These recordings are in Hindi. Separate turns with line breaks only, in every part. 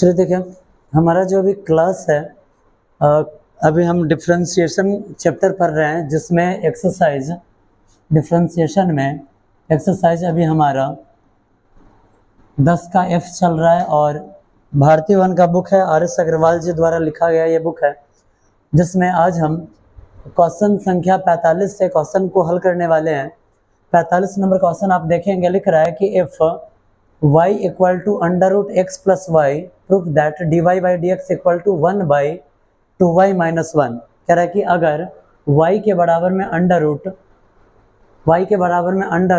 चलिए देखिए, हमारा जो अभी क्लास है, अभी हम डिफरेंशिएशन चैप्टर पढ़ रहे हैं, जिसमें एक्सरसाइज डिफरेंशिएशन में एक्सरसाइज अभी हमारा 10 का F चल रहा है और भारती वन का बुक है, RS अग्रवाल जी द्वारा लिखा गया ये बुक है, जिसमें आज हम क्वेश्चन संख्या 45 से क्वेश्चन को हल करने वाले हैं। 45 नंबर क्वेश्चन आप देखेंगे, लिख रहा है कि if y equal to under root x plus y proof that dy by d x equal to 1 by 2y minus 1। कह रहा है कि अगर y के बराबर में under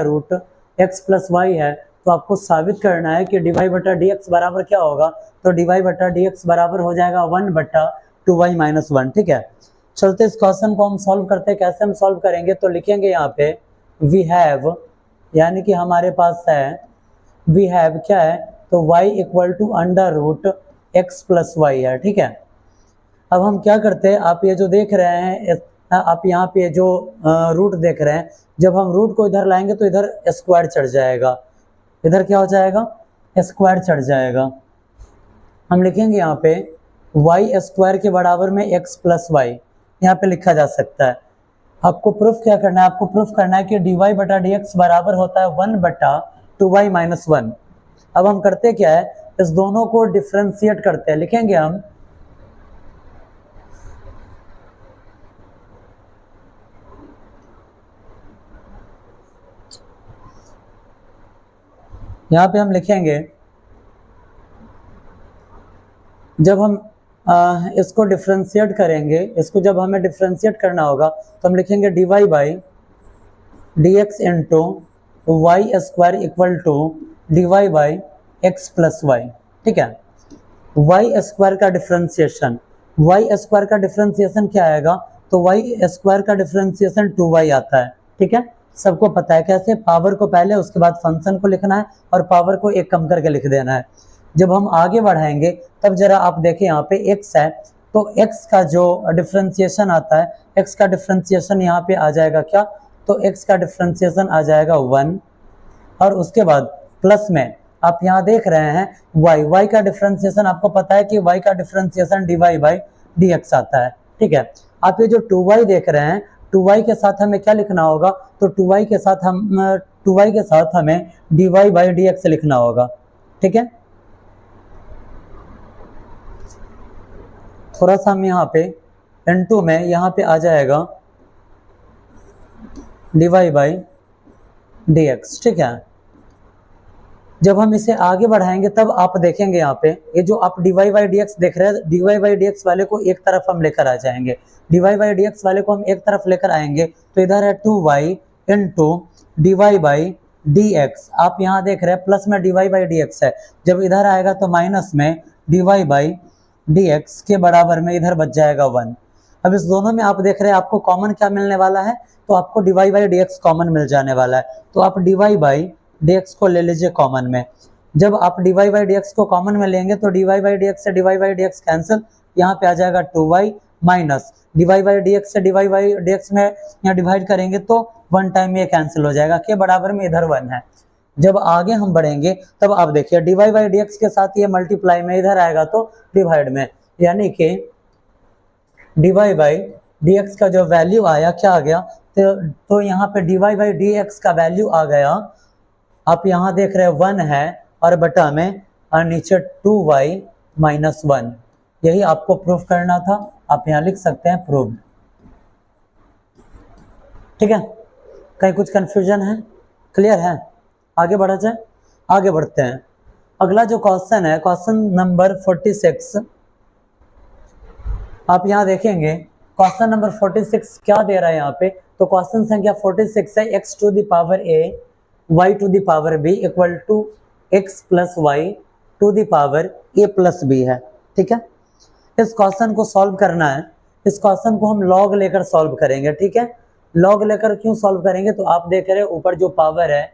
root x plus y है तो आपको साबित करना है कि dy बटा डी एक्स बराबर क्या होगा। तो dy बटा डी एक्स बराबर हो जाएगा 1 बटा 2y माइनस 1। ठीक है, चलते इस क्वेश्चन को हम सॉल्व करते हैं। कैसे हम सॉल्व करेंगे, तो लिखेंगे यहाँ पे वी हैव, यानी कि हमारे पास है, वी हैव क्या है, तो y equal to under root x plus y है। ठीक है, अब हम क्या करते हैं, आप ये जो देख रहे हैं, आप यहाँ पे जो रूट देख रहे हैं, जब हम रूट को इधर लाएंगे तो इधर स्क्वायर चढ़ जाएगा, इधर क्या हो जाएगा, स्क्वायर चढ़ जाएगा। हम लिखेंगे यहाँ पे y स्क्वायर के बराबर में x प्लस वाई, यहाँ पे लिखा जा सकता है। आपको प्रूफ क्या करना है, आपको प्रूफ करना है कि dy बटा डी एक्स बराबर होता है 1 बटा 2y माइनस 1। अब हम करते क्या है, इस दोनों को डिफ्रेंशिएट करते हैं। लिखेंगे हम यहाँ पे, हम लिखेंगे जब हम इसको डिफ्रेंशिएट करेंगे, इसको जब हमें डिफ्रेंशिएट करना होगा तो हम लिखेंगे dy by d x into y square equal to dy by x plus y. ठीक है, वाई स्क्वायर का डिफ्रेंशिएशन, वाई स्क्वायर का डिफ्रेंशिएशन क्या आएगा, तो वाई स्क्वायर का डिफ्रेंशिएशन 2y आता है। ठीक है, सबको पता है कैसे, पावर को पहले, उसके बाद फंक्शन को लिखना है और पावर को एक कम करके लिख देना है। जब हम आगे बढ़ाएंगे तब जरा आप देखें, यहाँ पे x है तो x का जो डिफ्रेंशिएशन आता है, x का डिफ्रेंशिएशन यहाँ पे आ जाएगा क्या, तो x का डिफ्रेंशिएशन आ जाएगा 1, और उसके बाद प्लस में आप यहाँ देख रहे हैं y का डिफ्रेंशिएशन, आपको पता है कि y का differentiation dy by d x आता है। ठीक है, आप ये जो 2y देख रहे हैं, 2y के साथ हमें क्या लिखना होगा, तो 2y के साथ हमें dy बाई डी एक्स लिखना होगा। ठीक है, थोड़ा सा हम यहाँ पे n2 में यहाँ पे आ जाएगा dy बाई डी एक्स। ठीक है, जब हम इसे आगे बढ़ाएंगे तब आप देखेंगे यहाँ पे, ये जो आप dy बाई डी एक्स देख रहे हैं, dy बाई डी एक्स वाले को एक तरफ हम लेकर आ जाएंगे, dy बाई डी एक्स वाले को हम एक तरफ लेकर आएंगे तो इधर है 2y into dy by d x. आप यहाँ देख रहे हैं प्लस में dy बाई डी एक्स है, जब इधर आएगा तो माइनस में dy बाई डी एक्स के बराबर में इधर बच जाएगा 1। अब इस दोनों में आप देख रहे हैं आपको कॉमन क्या मिलने वाला है, तो आपको dy by d x common मिल जाने वाला है। तो आप dy बाई डी एक्स को ले लीजिए कॉमन में। जब आप dy बाई डी एक्स को कॉमन में लेंगे तो dy बाई डी एक्स से dy by d x cancel, यहाँ पे आ जाएगा 2y minus dy by d x से dy बाई डी एक्स में यहाँ डिवाइड करेंगे तो 1 टाइम ये कैंसिल हो जाएगा, के बराबर में इधर 1 है। जब आगे हम बढ़ेंगे तब आप देखिए dy बाई डी एक्स के साथ ये मल्टीप्लाई में इधर आएगा तो डिवाइड में, यानी कि dy बाई डी एक्स का जो वैल्यू आया, क्या आ गया, तो यहाँ पे dy बाई डी एक्स का वैल्यू आ गया, आप यहाँ देख रहे हैं 1 है और बटा में और नीचे 2y माइनस 1। यही आपको प्रूफ करना था, आप यहाँ लिख सकते हैं प्रूव्ड। ठीक है, कहीं कुछ कंफ्यूजन है, क्लियर है, आगे बढ़ा जाए, आगे बढ़ते हैं। अगला जो क्वेश्चन है, क्वेश्चन नंबर 46, आप यहाँ देखेंगे क्वेश्चन नंबर 46 क्या दे रहा है यहाँ पे, तो क्वेश्चन संख्या 46 है x to the power a y to the power b equal to x plus y to the power a plus b है। ठीक है, इस क्वेश्चन को सॉल्व करना है, इस क्वेश्चन को हम लॉग लेकर सॉल्व करेंगे। ठीक है, लॉग लेकर क्यों सॉल्व करेंगे, तो आप देख रहे हैं ऊपर जो पावर है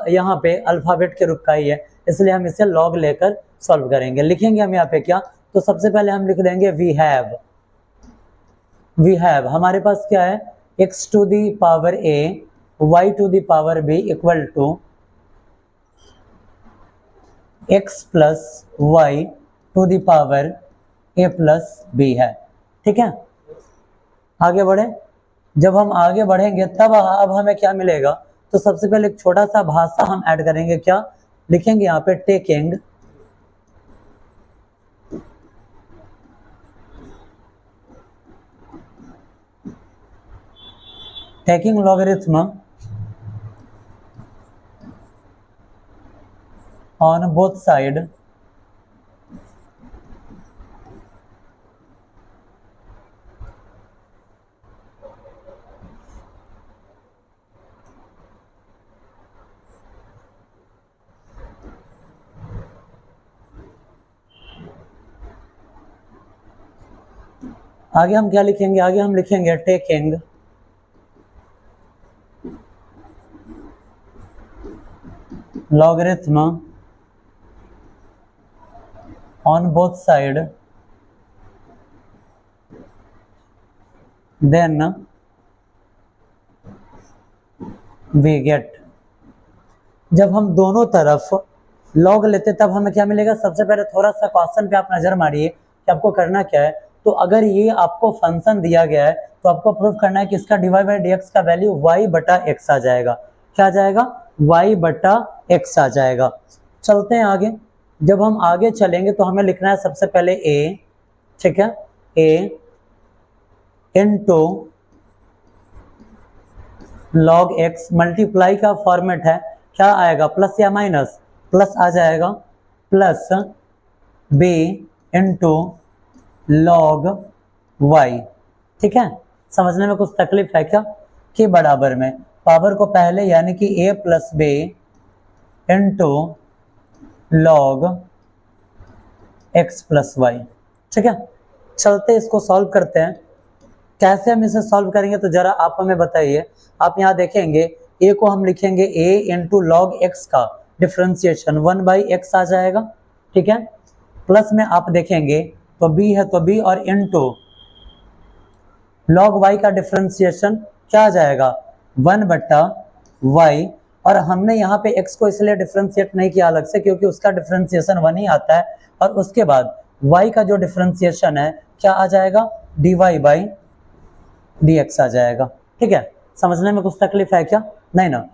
यहाँ पे अल्फाबेट के रूप का ही है, इसलिए हम इसे लॉग लेकर सॉल्व करेंगे। लिखेंगे हम यहाँ पे क्या, तो सबसे पहले हम लिख देंगे वी हैव, हमारे पास क्या है, x to the power a y to the power b equal to x plus y to the power a plus b है। ठीक है, आगे बढ़े। जब हम आगे बढ़ेंगे तब अब हमें क्या मिलेगा, तो सबसे पहले एक छोटा सा भाषा हम ऐड करेंगे। क्या लिखेंगे यहाँ पे, taking logarithm on both side आगे हम क्या लिखेंगे, आगे हम लिखेंगे taking logarithm on both side then we get. जब हम दोनों तरफ लॉग लेते तब हमें क्या मिलेगा, सबसे पहले थोड़ा सा क्वेश्चन पे आप नजर मारिए कि आपको करना क्या है। तो अगर ये आपको फंक्शन दिया गया है तो आपको प्रूफ करना है कि इसका dy बाई dx का वैल्यू y बटा x आ जाएगा। क्या आ जाएगा, y बटा x आ जाएगा। चलते हैं आगे। जब हम आगे चलेंगे तो हमें लिखना है सबसे पहले a, ठीक है, a into log x, multiply का फॉर्मेट है, क्या आएगा प्लस या माइनस, प्लस आ जाएगा, plus b into log y। ठीक है, समझने में कुछ तकलीफ है क्या, कि बराबर में पावर को पहले यानी कि a plus b into log x plus y. ठीक है, चलते इसको सॉल्व करते हैं। कैसे हम इसे सॉल्व करेंगे तो जरा आप हमें बताइए। आप यहाँ देखेंगे a को हम लिखेंगे a इंटू लॉग x का डिफ्रेंसिएशन 1 बाई एक्स आ जाएगा। ठीक है, प्लस में आप देखेंगे तो b है तो b और इंटू लॉग y का डिफ्रेंसिएशन क्या आ जाएगा 1 बटा y। और हमने यहाँ पे x को इसलिए डिफ्रेंशिएट नहीं किया अलग से क्योंकि उसका डिफ्रेंसिएशन 1 ही आता है। और उसके बाद y का जो डिफ्रेंसिएशन है क्या आ जाएगा dy बाई dx आ जाएगा। ठीक है, समझने में कुछ तकलीफ है क्या, नहीं ना।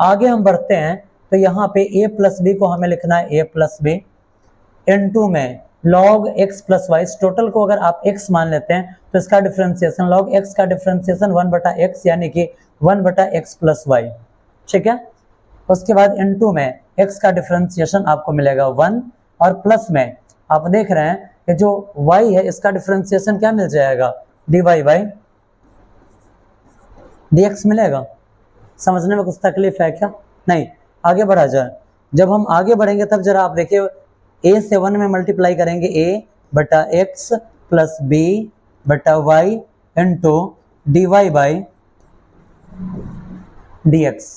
आगे हम बढ़ते हैं तो यहाँ पे a प्लस बी को हमें लिखना है a प्लस बी इंटू में log x plus y. Total को अगर आप x मान लेते हैं तो इसका डिफरेंशिएशन log x का डिफरेंशिएशन 1 बटा x यानी कि 1 बटा x प्लस वाई। ठीक है, उसके बाद इंटू में x का डिफरेंशिएशन आपको मिलेगा 1 और प्लस में आप देख रहे हैं कि जो y है इसका डिफरेंशिएशन क्या मिल जाएगा dy बाई dx मिलेगा। समझने में कुछ तकलीफ है क्या, नहीं। आगे बढ़ा जाए। जब हम आगे बढ़ेंगे तब जरा आप देखिए a से 1 में मल्टीप्लाई करेंगे a बटा x प्लस b बटा y into dy by dx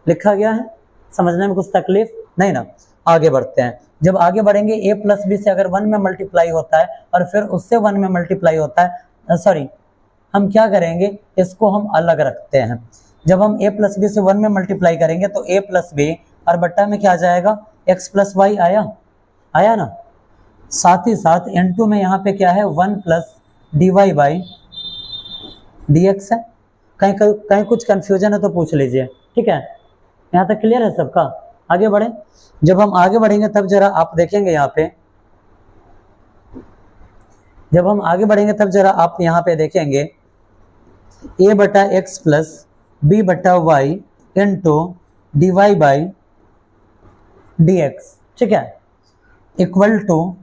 लिखा गया है। समझने में कुछ तकलीफ नहीं ना। आगे बढ़ते हैं। जब आगे बढ़ेंगे a प्लस बी से अगर 1 में मल्टीप्लाई होता है और फिर उससे 1 में मल्टीप्लाई होता है, सॉरी हम क्या करेंगे इसको हम अलग रखते हैं। जब हम a प्लस बी से 1 में मल्टीप्लाई करेंगे तो a प्लस बी और बट्टा में क्या आ जाएगा x प्लस वाई आया ना। साथ ही साथ n2 में यहाँ पे क्या है 1 प्लस dy बाई dx है। कहीं कुछ कंफ्यूजन है तो पूछ लीजिए। ठीक है, यहाँ तक क्लियर है सबका। आगे बढ़े। जब हम आगे बढ़ेंगे तब जरा आप देखेंगे यहाँ पे, जब हम आगे बढ़ेंगे तब जरा आप यहाँ पे देखेंगे a बटा एक्स प्लस बी बटा y into d y by d x. ठीक है, इक्वल टू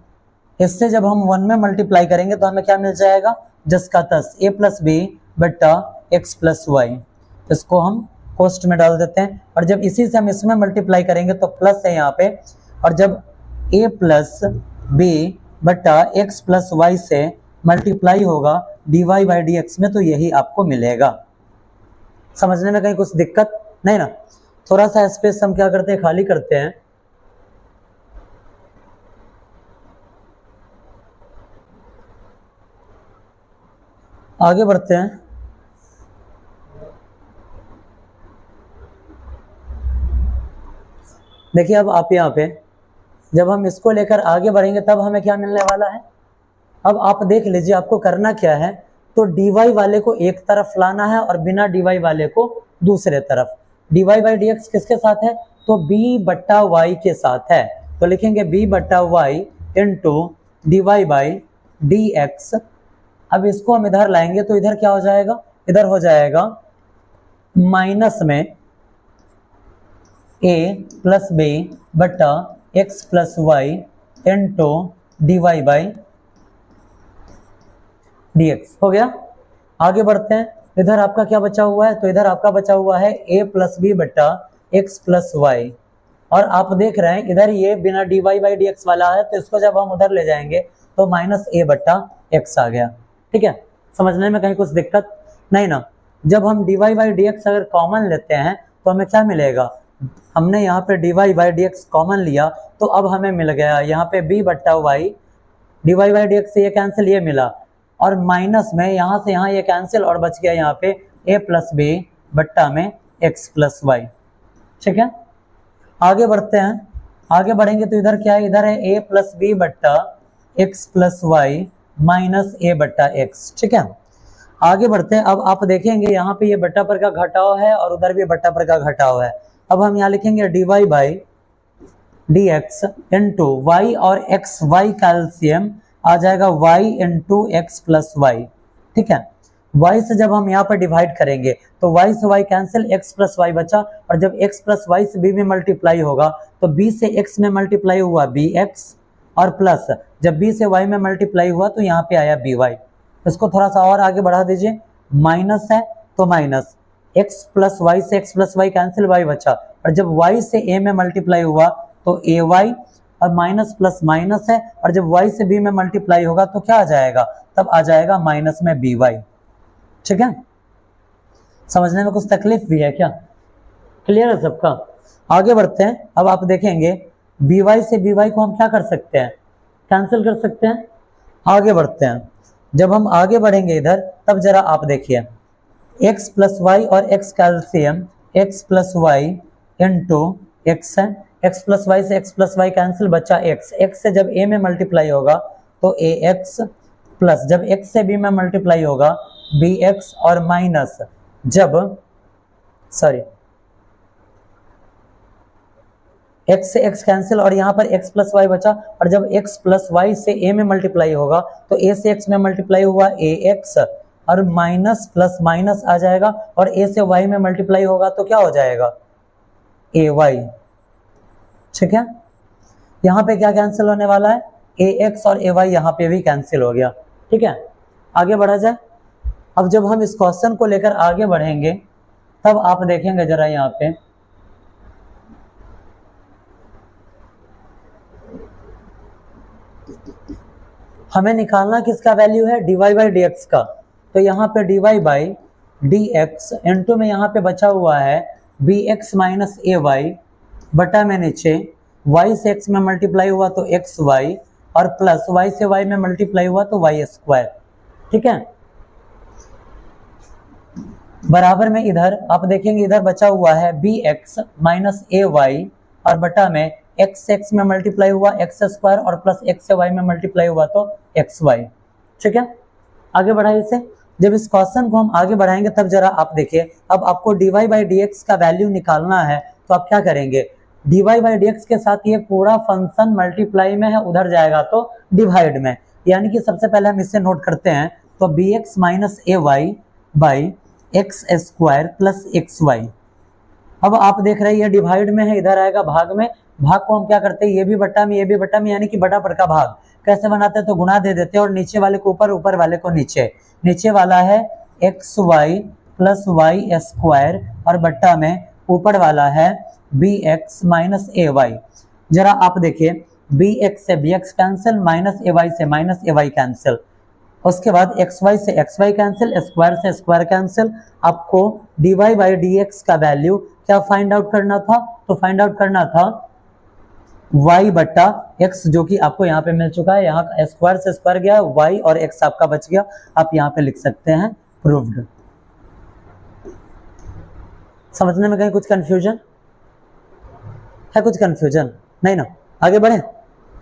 इससे जब हम 1 में मल्टीप्लाई करेंगे तो हमें क्या मिल जाएगा जस का तस a प्लस बी बटा एक्स प्लस वाई। इसको हम कोष्ट में डाल देते हैं और जब इसी से हम इसमें मल्टीप्लाई करेंगे तो प्लस है यहाँ पे। और जब a प्लस बी बटा एक्स प्लस वाई से मल्टीप्लाई होगा dy बाई dx में तो यही आपको मिलेगा। समझने में कहीं कुछ दिक्कत नहीं ना। थोड़ा सा स्पेस हम क्या करते हैं खाली करते हैं। आगे बढ़ते हैं। देखिए अब आप यहाँ पे जब हम इसको लेकर आगे बढ़ेंगे तब हमें क्या मिलने वाला है। अब आप देख लीजिए आपको करना क्या है, तो dy वाले को एक तरफ लाना है और बिना dy वाले को दूसरे तरफ। dy बाई dx किसके साथ है, तो b बट्टा y के साथ है, तो लिखेंगे b बट्टा y into dy by dx। अब इसको हम इधर लाएंगे तो इधर क्या हो जाएगा, इधर हो जाएगा माइनस में a प्लस b बट्टा x plus y into dy by dx हो गया। आगे बढ़ते हैं, इधर आपका क्या बचा हुआ है, तो इधर आपका बचा हुआ है a प्लस बी बट्टा x प्लस वाई, और आप देख रहे हैं इधर ये बिना dy बाई dx वाला है, तो इसको जब हम उधर ले जाएंगे तो माइनस a बट्टा x आ गया। ठीक है, समझने में कहीं कुछ दिक्कत नहीं ना। जब हम dy बाई dx अगर कॉमन लेते हैं तो हमें क्या मिलेगा, हमने यहाँ पे dy बाई dx कॉमन लिया तो अब हमें मिल गया यहाँ पे b बट्टा y, dy बाई dx से ये कैंसिल, ये मिला, और माइनस में यहाँ से यहाँ ये कैंसिल और बच गया यहाँ पे a प्लस बी बट्टा में x प्लस वाई। ठीक है, आगे बढ़ते हैं, आगे बढ़ेंगे तो इधर क्या है, इधर है a प्लस बी बट्टा x plus y minus a बट्टा x। ठीक है, आगे बढ़ते हैं। अब आप देखेंगे यहाँ पे ये बट्टा पर का घटाव है और उधर भी बट्टा पर का घटाव है। अब हम यहाँ लिखेंगे dy by dx into y और x, y कैल्शियम आ जाएगा y into x plus y. ठीक है, y से जब हम यहाँ पर डिवाइड करेंगे तो y से y cancel, x plus y बचा, और जब x प्लस वाई से b में मल्टीप्लाई होगा तो b से x में मल्टीप्लाई हुआ bx, और प्लस जब b से y में मल्टीप्लाई हुआ तो यहाँ पे आया by। इसको थोड़ा सा और आगे बढ़ा दीजिए, माइनस है तो माइनस, x प्लस वाई से x plus y cancel, y बचा, और जब y से a में मल्टीप्लाई हुआ तो ay, और माइनस प्लस माइनस है, और जब y से b में मल्टीप्लाई होगा तो क्या आ जाएगा, तब आ जाएगा माइनस में by। ठीक है, समझने में कुछ तकलीफ भी है क्या, क्लियर है सबका। आगे बढ़ते हैं, अब आप देखेंगे by से by को हम क्या कर सकते हैं, कैंसिल कर सकते हैं। आगे बढ़ते हैं, जब हम आगे बढ़ेंगे इधर तब जरा आप देखिए x प्लस वाई और x कैल्शियम x plus y into x है, x प्लस वाई से x प्लस वाई कैंसिल, बचा x, x से जब a में मल्टीप्लाई होगा तो ax, प्लस जब x से b में मल्टीप्लाई होगा bx, और माइनस जब x से x कैंसिल और यहाँ पर x प्लस वाई बचा, और जब x प्लस वाई से a में मल्टीप्लाई होगा तो a से x में मल्टीप्लाई हुआ ax, और माइनस प्लस माइनस आ जाएगा, और a से y में मल्टीप्लाई होगा तो क्या हो जाएगा ay। ठीक है, यहाँ पे क्या कैंसिल होने वाला है, ax और ay यहाँ पे भी कैंसिल हो गया। ठीक है, आगे बढ़ा जाए। अब जब हम इस क्वेश्चन को लेकर आगे बढ़ेंगे तब आप देखेंगे जरा यहाँ पे हमें निकालना किसका वैल्यू है, dy बाई dx का, तो यहाँ पे dy बाई dx इंटू में यहाँ पे बचा हुआ है bx माइनस ay बटा में नीचे y से x में मल्टीप्लाई हुआ तो xy, और प्लस y से y में मल्टीप्लाई हुआ तो y स्क्वायर। ठीक है, बराबर में इधर आप देखेंगे इधर बचा हुआ है bx माइनस ay, और बटा में x से x में मल्टीप्लाई हुआ x स्क्वायर, और प्लस x से y में मल्टीप्लाई हुआ तो xy। ठीक है, आगे बढ़ाइए इसे। जब इस क्वेश्चन को हम आगे बढ़ाएंगे तब जरा आप देखिए, अब आपको dy बाई dx का वैल्यू निकालना है तो आप क्या करेंगे, dy बाई dx के साथ ये पूरा फंक्शन मल्टीप्लाई में है, उधर जाएगा तो डिवाइड में, यानी कि सबसे पहले हम इसे नोट करते हैं, तो bx minus ay by x square plus xy। अब आप देख रहे हैं ये डिवाइड में है, इधर आएगा भाग में, भाग को हम क्या करते हैं, ये भी बट्टा में ये भी बट्टा में, यानी कि बटा पर का भाग कैसे बनाते हैं, तो गुणा दे देते हैं, और नीचे वाले को ऊपर, ऊपर वाले को नीचे। नीचे वाला है xy प्लस वाई स्क्वायर, और बट्टा में ऊपर वाला है bx माइनस ay। जरा आप देखिए bx से bx कैंसिल, माइनस ay से माइनस ay कैंसिल, उसके बाद xy से xy कैंसिल, स्क्वायर से स्क्वायर कैंसिल। आपको dy बाई dx का वैल्यू क्या फाइंड आउट करना था, तो फाइंड आउट करना था y बट्टा x, जो कि आपको यहाँ पे मिल चुका है, यहाँ स्क्वायर से स्क्वायर गया, y और x आपका बच गया, आप यहाँ पे लिख सकते हैं प्रूव्ड। समझने में कहीं कुछ कंफ्यूजन है, कुछ कंफ्यूजन नहीं ना, आगे बढ़े।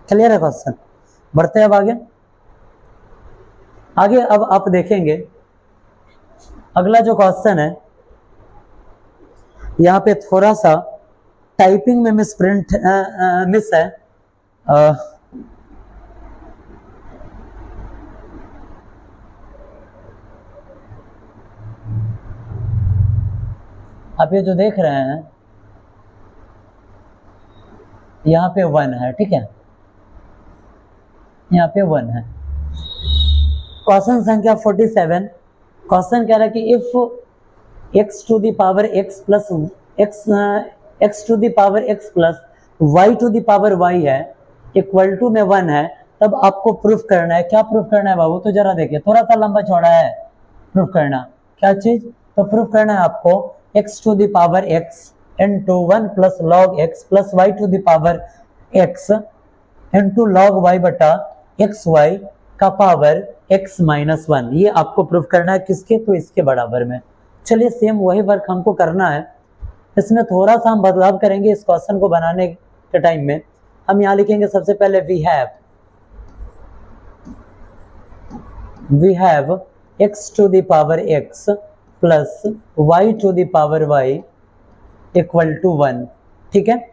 क्लियर है क्वेश्चन? बढ़ते हैं अब आगे। आगे अब आप देखेंगे अगला जो क्वेश्चन है, यहाँ पे थोड़ा सा टाइपिंग में मिसप्रिंट मिस है। आप ये जो देख रहे हैं यहाँ पे 1 है, ठीक है, यहाँ पे 1 है। क्वेश्चन संख्या 47, क्वेश्चन कह रहा है कि if x to the power x plus x to the power x plus y to the power y है इक्वल टू में 1 है, तब आपको प्रूफ करना है। क्या प्रूफ करना है बाबू? तो जरा देखिए, थोड़ा सा लंबा चौड़ा है प्रूफ करना। क्या चीज? तो प्रूफ करना है आपको x to the power x into 1 plus log x plus y to the power x into log y बटा एक्स वाई का पावर x माइनस 1। ये आपको प्रूफ करना है किसके? तो इसके बराबर में। चलिए सेम वही वर्क हमको करना है, इसमें थोड़ा सा हम बदलाव करेंगे। इस क्वेश्चन को बनाने के टाइम में हम यहाँ लिखेंगे सबसे पहले we have x to the power x plus y to the power y equal to 1, ठीक है।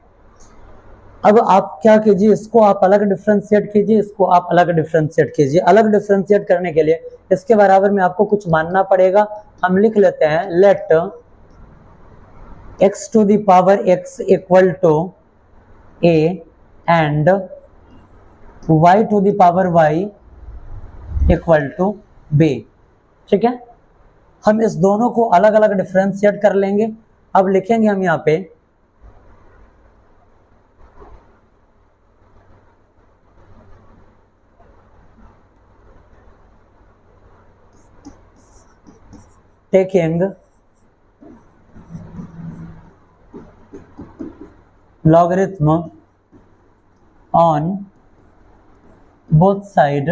अब आप क्या कीजिए, इसको आप अलग डिफरेंशिएट कीजिए, इसको आप अलग डिफरेंशिएट कीजिए। अलग डिफरेंशिएट करने के लिए इसके बराबर में आपको कुछ मानना पड़ेगा। हम लिख लेते हैं let x to the power x equal to a and y to the power y equal to b, ठीक है। हम इस दोनों को अलग अलग डिफरेंशिएट कर लेंगे। अब लिखेंगे हम यहाँ पे taking logarithm on both side,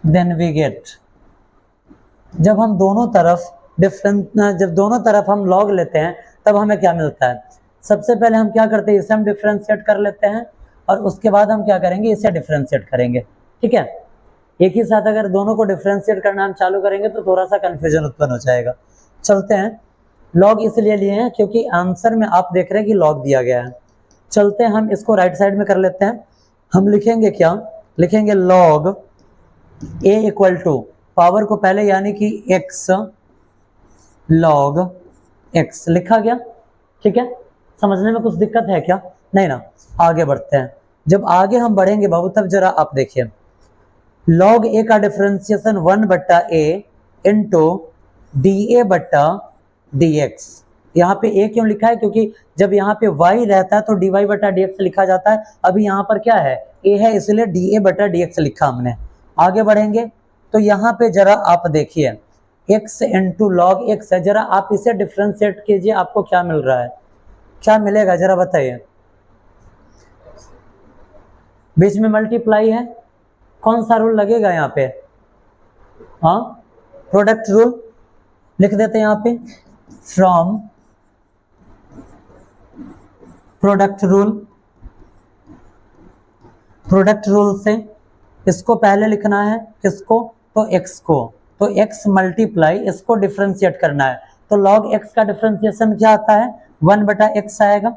then we get, जब दोनों तरफ हम लॉग लेते हैं तब हमें क्या मिलता है? सबसे पहले हम क्या करते हैं, इसे हम डिफरेंशिएट कर लेते हैं और उसके बाद हम क्या करेंगे, इसे डिफरेंशिएट करेंगे, ठीक है। एक ही साथ अगर दोनों को डिफरेंशिएट करना हम चालू करेंगे तो थोड़ा सा कंफ्यूजन उत्पन्न हो जाएगा। चलते हैं, लॉग इसलिए लिए हैं क्योंकि आंसर में आप देख रहे हैं कि लॉग दिया गया है। चलते हैं, हम इसको राइट साइड में कर लेते हैं। हम लिखेंगे क्या? लिखेंगे log a equal to power को पहले यानी कि x लॉग x लिखा गया, ठीक है। समझने में कुछ दिक्कत है क्या? नहीं ना। आगे बढ़ते हैं। जब आगे हम बढ़ेंगे बाबू तब जरा आप देखिए, लॉग a का डिफरेंशिएशन 1 बट्टा a इंटू dA बट्टा dx। यहाँ पे a क्यों लिखा है? क्योंकि जब यहाँ पे y रहता है तो dy बटा dx लिखा जाता है। अभी यहाँ पर क्या है? a है, इसलिए dA बटा dx लिखा हमने। आगे बढ़ेंगे तो यहाँ पे जरा आप देखिए x इंटू लॉग x है, जरा आप इसे डिफरेंशिएट कीजिए, आपको क्या मिल रहा है? क्या मिलेगा जरा बताइए। बीच में मल्टीप्लाई है, कौन सा रूल लगेगा यहाँ पे? हाँ, प्रोडक्ट रूल लिख देते हैं यहाँ पे, फ्रॉम प्रोडक्ट रूल से इसको पहले लिखना है, किसको? तो x को, तो x मल्टीप्लाई इसको डिफरेंशिएट करना है। तो log x का डिफरेंशिएशन क्या आता है? 1 बटा x आएगा,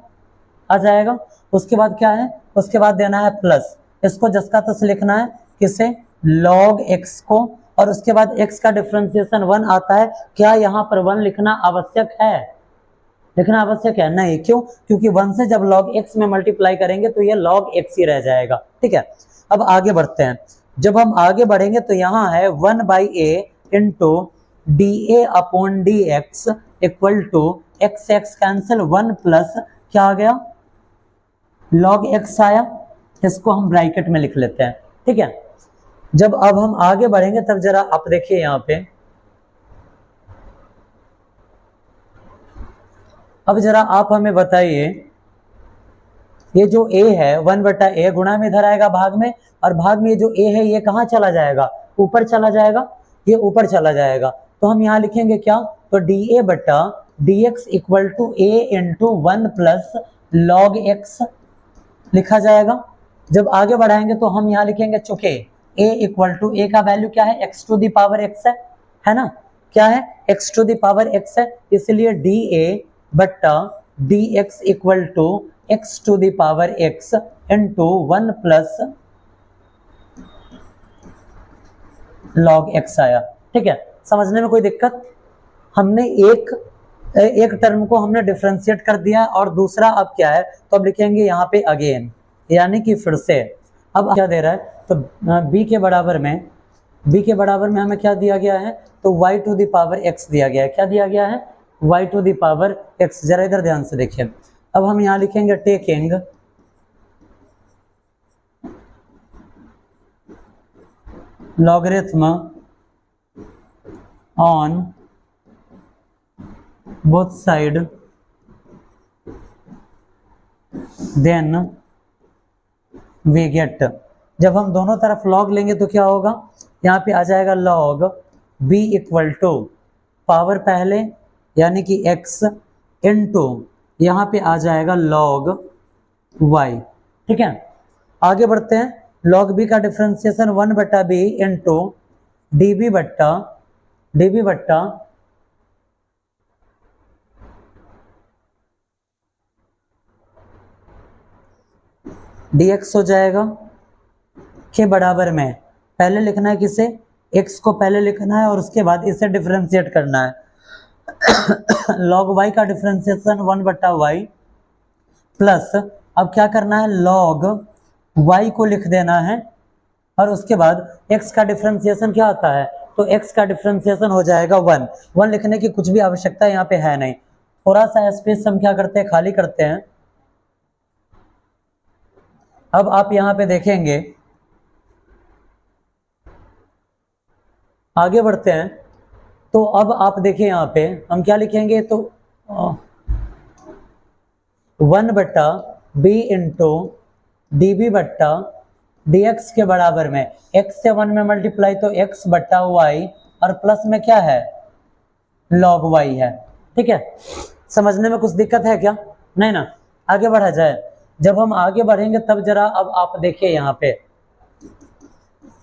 आ जाएगा। उसके बाद क्या है? उसके बाद देना है प्लस, इसको जिसका तस लिखना है, किसे? log x को, और उसके बाद x का डिफरेंशिएशन 1 आता है। क्या यहाँ पर 1 लिखना आवश्यक है? लिखना आवश्यक है? नहीं। क्यों? क्योंकि 1 से जब log x में मल्टीप्लाई करेंगे तो ये log x ही रह जाएगा, ठीक है। अब आगे बढ़ते हैं। जब हम आगे बढ़ेंगे तो यहाँ है 1 by a into dA upon dx equal to x cancel 1 plus क्या आ गया? log x आया, इसको हम ब्रैकेट में लिख लेते हैं, ठीक है। जब अब हम आगे बढ़ेंगे तब जरा आप देखिए यहाँ पे, अब जरा आप हमें बताइए, ये जो a है 1 बटा a गुणा में इधर आएगा भाग में, और भाग में ये जो a है ये कहाँ चला जाएगा? ऊपर चला जाएगा, ये ऊपर चला जाएगा। तो हम यहाँ लिखेंगे क्या? तो dA बटा dx equal to a into 1 plus log x लिखा जाएगा। जब आगे बढ़ाएंगे तो हम यहाँ लिखेंगे चूंकि a इक्वल टू a का वैल्यू क्या है, x to the power x है ना, क्या है, x to the power x है, इसलिए dA बट्टा dx equal to x to the power x into 1 plus log x आया। ठीक है, समझने में कोई दिक्कत? हमने एक टर्म को हमने डिफरेंशिएट कर दिया और दूसरा अब क्या है, तो अब लिखेंगे यहाँ पे अगेन, यानी कि फिर से। अब क्या दे रहा है, तो b के बराबर में हमें क्या दिया गया है, तो y to the power x दिया गया है। क्या दिया गया है, y to the power x। जरा इधर ध्यान से देखिए। अब हम यहाँ लिखेंगे taking logarithm on both side then we get. जब हम दोनों तरफ लॉग लेंगे तो क्या होगा, यहाँ पे आ जाएगा log b equal to power पहले यानी कि x इनटू यहाँ पे आ जाएगा लॉग y। ठीक है, आगे बढ़ते हैं। लॉग b का डिफरेंशिएशन 1 बट्टा b इंटू db बट्टा dx हो जाएगा के बराबर में, पहले लिखना है किसे, x को पहले लिखना है और उसके बाद इसे डिफरेंशिएट करना है। log y का डिफरेंशिएशन 1 बट्टा y प्लस अब क्या करना है, log y को लिख देना है और उसके बाद x का डिफरेंशिएशन क्या आता है, तो x का डिफरेंशिएशन हो जाएगा 1 लिखने की कुछ भी आवश्यकता यहाँ पे है नहीं। थोड़ा सा स्पेस हम क्या करते हैं, खाली करते हैं। अब आप यहाँ पे देखेंगे, आगे बढ़ते हैं, तो अब आप देखिए यहाँ पे हम क्या लिखेंगे, तो 1 बट्टा b इंटू db बट्टा dx के बराबर में, x से 1 में मल्टीप्लाई तो x बट्टा y और प्लस में क्या है, log y है। ठीक है, समझने में कुछ दिक्कत है क्या, नहीं ना? आगे बढ़ा जाए। जब हम आगे बढ़ेंगे तब जरा अब आप देखिए यहाँ पे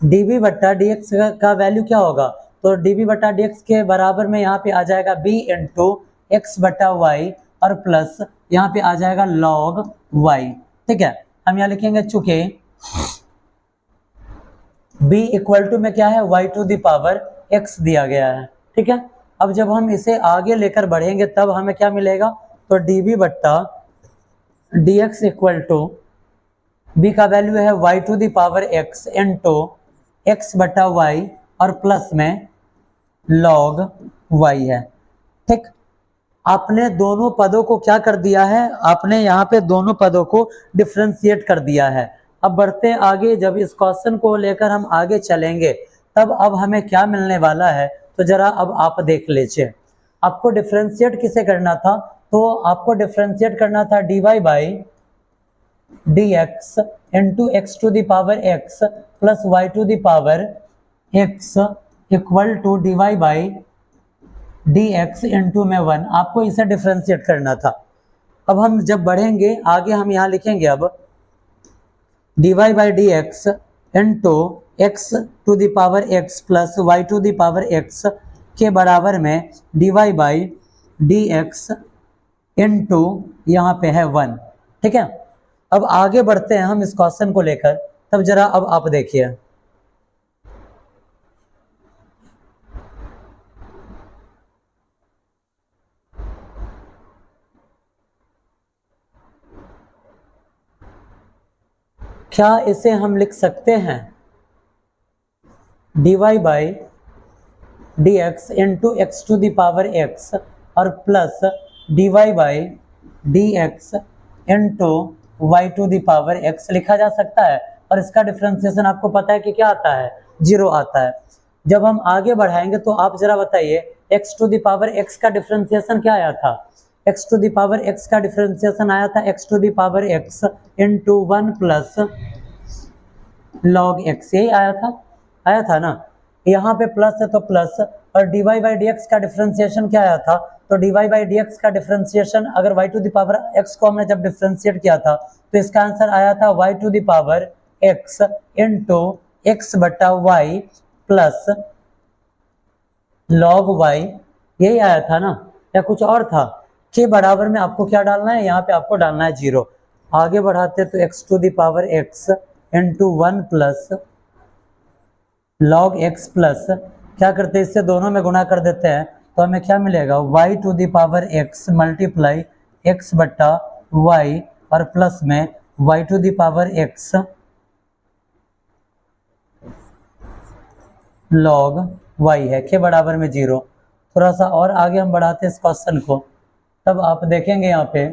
db बट्टा dx का वैल्यू क्या होगा, तो db बट्टा dx के बराबर में यहाँ पे आ जाएगा b इंटू x बट्टा y और प्लस यहाँ पे आ जाएगा log y। ठीक है, हम यहाँ लिखेंगे चूंकि b इक्वल टू में क्या है, y to the power x दिया गया है। ठीक है, अब जब हम इसे आगे लेकर बढ़ेंगे तब हमें क्या मिलेगा, तो db बट्टा dx इक्वल टू b का वैल्यू है y to the power x into x बट्टा y और प्लस में log y है। ठीक, आपने दोनों पदों को क्या कर दिया है, आपने यहाँ पे दोनों पदों को डिफरेंशिएट कर दिया है। अब बढ़ते हैं आगे, जब इस क्वेश्चन को लेकर हम आगे चलेंगे तब अब हमें क्या मिलने वाला है, तो जरा अब आप देख लीजिए। आपको डिफरेंशिएट किसे करना था, तो आपको डिफरेंशिएट करना था dy by dx into x to the power x plus y to the power x equal to dy by dx into में 1। आपको इसे डिफरेंशिएट करना था। अब हम जब बढ़ेंगे आगे, हम यहाँ लिखेंगे अब dy by dx into x to the power x plus y to the power x के बराबर में dy बाई dx इंटू यहाँ पे है 1। ठीक है, अब आगे बढ़ते हैं हम इस क्वेश्चन को लेकर, तब जरा अब आप देखिए। क्या इसे हम लिख सकते हैं dy by dx into x to the power x और plus dy by dx into y to the power x लिखा जा सकता है। और इसका डिफरेंशिएशन आपको पता है कि क्या आता है, 0 आता है। जब हम आगे बढ़ाएंगे तो आप जरा बताइए, x to the power x का डिफरेंशिएशन क्या आया था, x to the power x का डिफरेंशिएशन आया था x to the power x into 1 plus log x, यही आया था ना। यहाँ पे प्लस है तो प्लस, और dy बाई dx का डिफरेंशिएशन क्या आया था, तो dy बाई dx का डिफरेंशिएशन अगर y to the power x को हमने जब डिफरेंशिएट किया था तो इसका आंसर आया था y to the power x into x बटा y प्लस log y, यही आया था ना, या कुछ और था? के बराबर में आपको क्या डालना है, यहाँ पे आपको डालना है 0। आगे बढ़ाते तो x to the power x into 1 plus log x plus क्या करते हैं, इससे दोनों में गुणा कर देते हैं तो हमें क्या मिलेगा, y to the power x multiply x बटा y और प्लस में y to the power x log y है, के बराबर में 0। थोड़ा सा और आगे हम बढ़ाते हैं इस क्वेश्चन को, तब आप देखेंगे यहाँ पे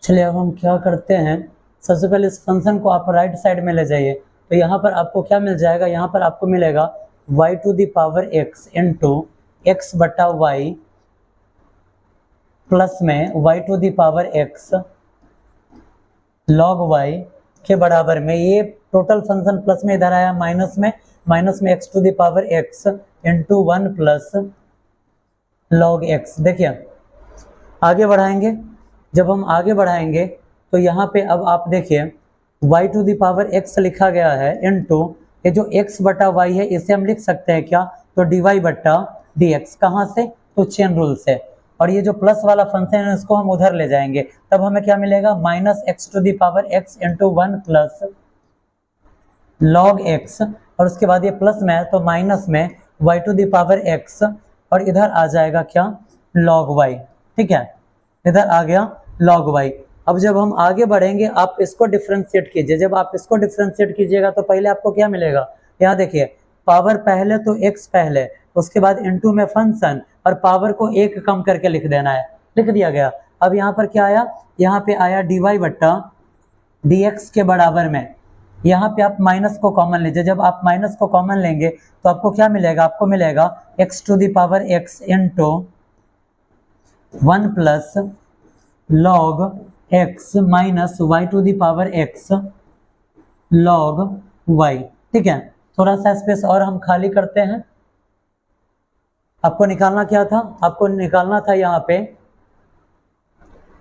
चलिए अब हम क्या करते हैं, सबसे पहले इस फंक्शन को आप राइट साइड में ले जाइए तो यहाँ पर आपको क्या मिल जाएगा, यहाँ पर आपको मिलेगा y to the power x into x बटा वाई प्लस में y to the power x log y के बराबर में, ये टोटल फंक्शन प्लस में इधर आया माइनस में x to the power x into 1 plus log x। देखिए आगे बढ़ाएंगे, जब हम आगे बढ़ाएंगे तो यहाँ पे अब आप देखिए y to the power x लिखा गया है इंटू ये जो x बटा y है इसे हम लिख सकते हैं क्या, तो dy बटा dx। कहाँ से, तो चेन रूल से। और ये जो प्लस वाला फंक्शन है इसको हम उधर ले जाएंगे तब हमें क्या मिलेगा, minus x to the power x into 1 plus log x और उसके बाद ये प्लस में है तो माइनस में y to the power x और इधर आ जाएगा क्या, log y। ठीक है, इधर आ गया log y। अब जब हम आगे बढ़ेंगे आप इसको डिफरेंशिएट कीजिए, जब आप इसको डिफरेंशिएट कीजिएगा तो पहले आपको क्या मिलेगा, यहाँ देखिए पावर पहले तो x पहले, उसके बाद इनटू में फंक्शन और पावर को एक कम करके लिख देना है, लिख दिया गया। अब यहाँ पर क्या आया, यहाँ पे आया dy बट्टा dx के बराबर में, यहाँ पे आप माइनस को कॉमन लीजिए, जब आप माइनस को कॉमन लेंगे तो आपको क्या मिलेगा, आपको मिलेगा x to the power x into 1 plus log x minus y to the power x log y। ठीक है, थोड़ा सा स्पेस और हम खाली करते हैं। आपको निकालना क्या था, आपको निकालना था यहाँ पे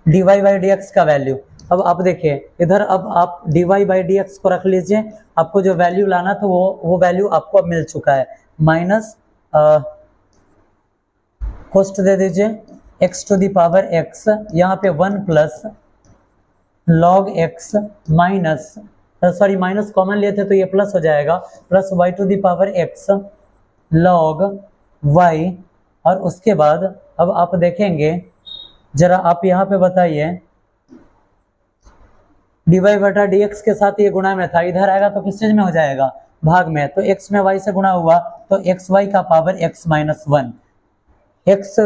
dy बाई dx का वैल्यू। अब आप देखिए इधर, अब आप dy बाई dx को रख लीजिए, आपको जो वैल्यू लाना था वो वैल्यू आपको अब मिल चुका है। माइनस कोष्ट दे दीजिए x to the power x, यहाँ पे 1 plus log x minus sorry minus common लिए थे तो ये प्लस हो जाएगा, plus y to the power x log y। और उसके बाद अब आप देखेंगे, जरा आप यहाँ पे बताइए dy बटा dx के साथ ये गुणा में था, इधर आएगा तो किस चीज में हो जाएगा, भाग में। तो x में y से गुणा हुआ तो xy का पावर x माइनस 1, x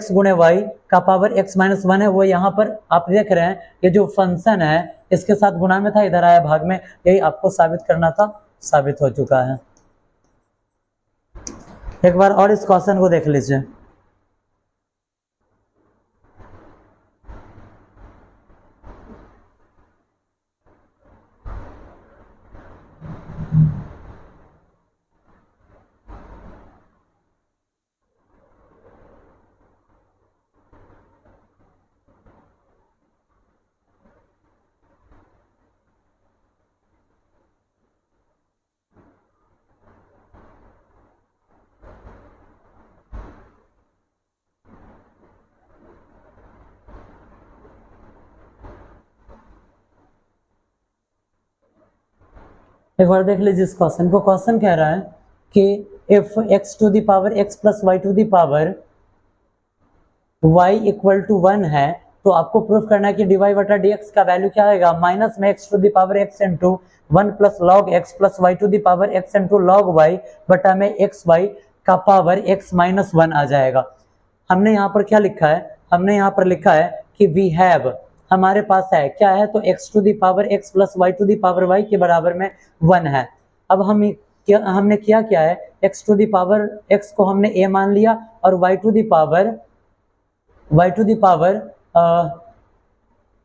गुणे y का पावर x माइनस 1 है, वो यहाँ पर आप देख रहे हैं ये जो फंक्शन है इसके साथ गुणा में था, इधर आया भाग में, यही आपको साबित करना था, साबित हो चुका है। एक बार और इस क्वेश्चन को देख लीजिए। एक बार देख लीजिए इस क्वेश्चन को। क्वेश्चन कह रहा है कि if x to the power x plus y to the power y equal to 1 है तो आपको प्रूफ करना है कि dy बटा dx का वैल्यू क्या आएगा, माइनस में x to the power x into 1 plus log x plus y to the power x into log y बटा में xy का पावर x माइनस 1 आ जाएगा। हमने यहाँ पर क्या लिखा है, हमने यहाँ पर लिखा है कि वी हैव, हमारे पास है क्या है, तो x to the power x plus y to the power y के बराबर में 1 है। अब हमने क्या किया है, x to the power x को हमने a मान लिया और y to the power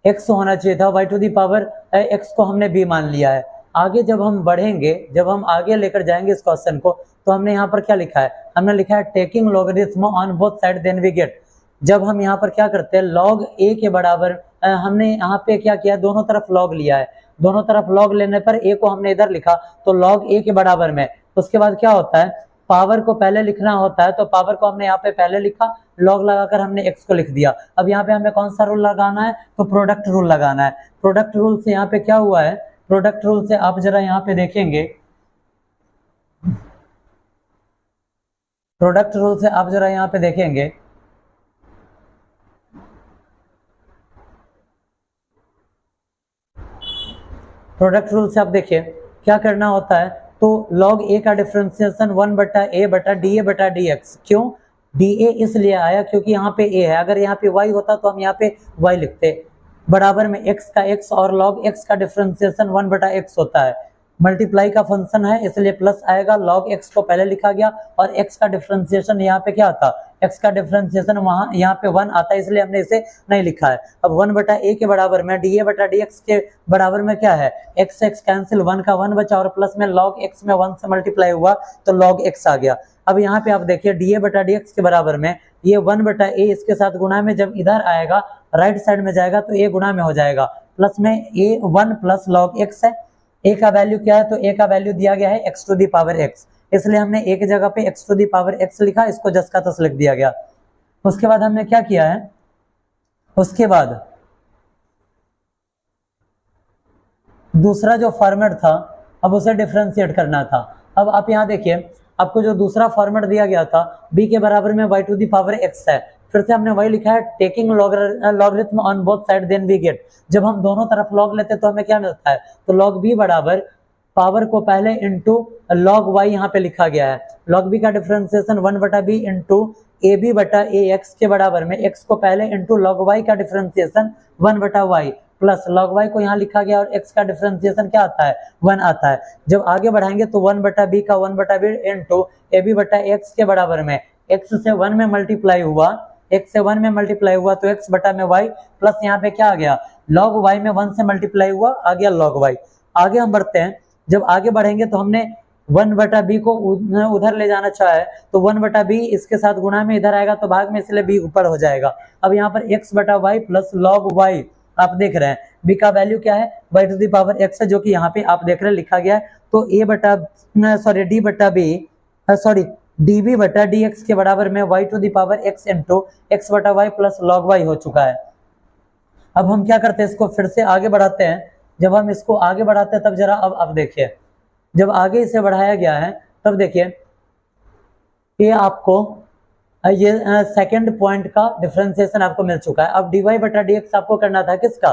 x होना चाहिए था, y to the power x को हमने b मान लिया है। आगे जब हम बढ़ेंगे, जब हम आगे लेकर जाएंगे इस क्वेश्चन को, तो हमने यहाँ पर क्या लिखा है, हमने लिखा है taking logarithm on both side then we get. जब हम यहाँ पर क्या करते हैं, log a के बराबर हमने यहाँ पे क्या किया, दोनों तरफ log लिया है, दोनों तरफ log लेने पर a को हमने इधर लिखा तो log a के बराबर में, उसके बाद क्या होता है, पावर को पहले लिखना होता है, तो पावर को हमने यहाँ पे पहले लिखा, लॉग लगाकर हमने x को लिख दिया। अब यहाँ पे हमें कौन सा रूल लगाना है, तो प्रोडक्ट रूल लगाना है। प्रोडक्ट रूल से यहाँ पे क्या हुआ है, प्रोडक्ट रूल से आप जरा यहाँ पे देखेंगे, प्रोडक्ट रूल से आप जरा यहाँ पे देखेंगे, प्रोडक्ट रूल से आप देखिए क्या करना होता है, तो log a का डिफरेंशिएशन 1 बटा a बटा dA बटा dx। क्यों dA इसलिए आया क्योंकि यहाँ पे a है, अगर यहाँ पे y होता तो हम यहाँ पे y लिखते, बराबर में x का x, और log x का डिफरेंशिएशन 1 बटा x होता है, मल्टीप्लाई का फंक्शन है इसलिए प्लस आएगा, log x को पहले लिखा गया, और x का डिफरेंशिएशन यहाँ पे क्या आता, x का डिफरेंशिएशन वहां यहाँ पे 1 आता है, इसलिए हमने इसे नहीं लिखा है। अब 1 बटा a के बराबर में dA बटा dx के बराबर में क्या है, x x कैंसिल, 1 का 1 बचा, और प्लस में log x में 1 से मल्टीप्लाई हुआ तो log x आ गया। अब यहाँ पे आप देखिए dA बटा dx के बराबर में ये 1 बटा a इसके साथ गुणा में जब इधर आएगा, राइट साइड में जाएगा तो a गुणा में हो जाएगा, प्लस में a 1 प्लस log x है, a का वैल्यू क्या है, तो a का वैल्यू दिया गया है x to the power x, इसलिए हमने a की जगह पे x to the power x लिखा, इसको जस का तस लिख दिया गया। उसके बाद हमने क्या किया है, उसके बाद दूसरा जो फॉर्मेट था अब उसे डिफरेंशिएट करना था। अब आप यहाँ देखिए, आपको जो दूसरा फॉर्मेट दिया गया था b के बराबर में y to the power x है, फिर से हमने वही लिखा है taking logarithm on both side then we get. जब हम दोनों तरफ लॉग लेते हैं तो हमें क्या मिलता है, तो log b बराबर पावर को पहले इंटू log y यहाँ पे लिखा गया है, log b का डिफरेंशिएशन 1 बटा b इंटू ए बी बटा ए एक्स के बराबर में x को पहले इंटू log y का डिफरेंशिएशन 1 बटा y प्लस log y को यहाँ लिखा गया, और x का डिफरेंशिएशन क्या आता है, 1 आता है। जब आगे बढ़ाएंगे तो 1 बटा b का 1 बटा b इंटू ए बी बटा एक्स के बराबर में x से 1 में मल्टीप्लाई हुआ, x से 1 में मल्टीप्लाई हुआ तो x बटा में y, प्लस यहाँ पे क्या आ गया, log y में 1 से मल्टीप्लाई हुआ, आ गया log y। आगे हम बढ़ते हैं, जब आगे बढ़ेंगे तो हमने 1 बटा b को उधर ले जाना चाहे तो 1 बटा b इसके साथ गुणा में इधर आएगा तो भाग में, इसलिए b ऊपर हो जाएगा। अब यहाँ पर x बटा y प्लस log y आप देख रहे हैं, b का वैल्यू क्या है, y to the power x है, जो कि यहाँ पे आप देख रहे हैं लिखा गया है, तो a बटा d बटा b db बटा dx के बराबर में y to the power x into x बटा y प्लस log y हो चुका है। अब हम क्या करते हैं, इसको फिर से आगे बढ़ाते हैं। जब हम इसको आगे बढ़ाते हैं तब जरा अब देखिए, जब आगे इसे बढ़ाया गया है तब देखिए ये आपको ये सेकंड पॉइंट का डिफरेंशिएशन आपको मिल चुका है। अब dy बटा dx आपको करना था किसका,